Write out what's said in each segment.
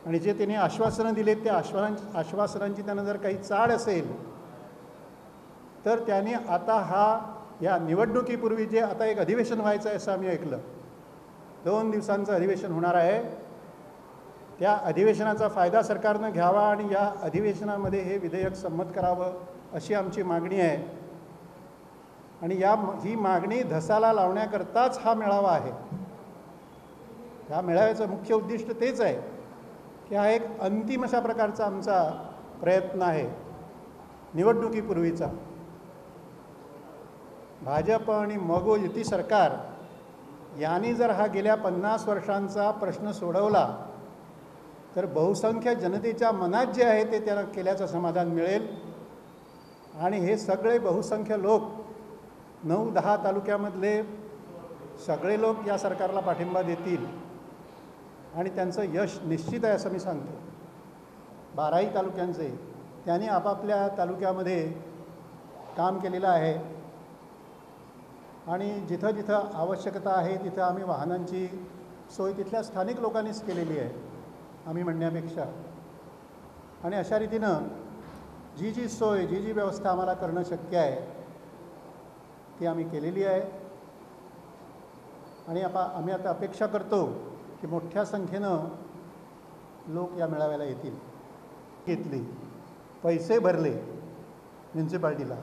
आणि जे त्यांनी आश्वासनं दिलेत त्या आश्वासनांची त्यांना जर काही चाळ असेल तर त्यांनी आता या निवडणुकीपूर्वी जे आता एक अधिवेशन व्हायचं आहे असं आम्ही ऐकलं, 2 दिवसांचं अधिवेशन होणार आहे, त्या अधिवेशनाचा फायदा सरकारनं घ्यावा आणि या अधिवेशनामध्ये हे विधेयक संमत करावं अशी आमची मागणी आहे. आणि ही मागणी धसाला लावण्याकरताच हा मेळावा आहे. ह्या मेळाव्याचं मुख्य उद्दिष्ट तेच आहे की हा एक अंतिम अशा प्रकारचा आमचा प्रयत्न आहे निवडणुकीपूर्वीचा. भाजप आणि मगो युती सरकार यांनी जर हा गेल्या 50 वर्षांचा प्रश्न सोडवला तर बहुसंख्य जनतेच्या मनात जे आहे ते त्यांना केल्याचं समाधान मिळेल. आणि हे सगळे बहुसंख्य लोक 9-10 तालुक्यामधले सगळे लोक या सरकारला पाठिंबा देतील आणि त्यांचं यश निश्चित आहे असं मी सांगतो. 12ही तालुक्यांचे त्यांनी आपापल्या तालुक्यामध्ये काम केलेलं आहे आणि जिथं जिथं आवश्यकता आहे तिथं आम्ही वाहनांची सोय तिथल्या स्थानिक लोकांनीच केलेली आहे आम्ही म्हणण्यापेक्षा. आणि अशा रीतीनं जी सोय जी व्यवस्था आम्हाला करणं शक्य आहे ती आम्ही केलेली आहे. आणि आम्ही आता अपेक्षा करतो की मोठ्या संख्येनं लोक या मेळाव्याला येतील. घेतली, पैसे भरले म्युन्सिपाल्टीला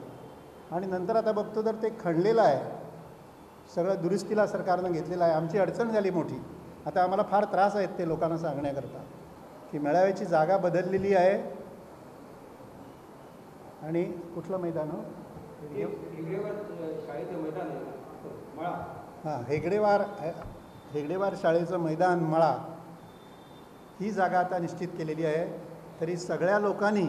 आणि नंतर आता बघतो तर ते खणलेलं आहे, सगळं दुरुस्तीला सरकारनं घेतलेलं आहे. आमची अडचण झाली मोठी. आता आम्हाला फार त्रास आहेत ते लोकांना सांगण्याकरता की मेळाव्याची जागा बदललेली आहे. आणि कुठलं मैदान हो? हां, हेगडेवार शाळेचं मैदान मळा ही जागा आता निश्चित केलेली आहे. तरी सगळ्या लोकांनी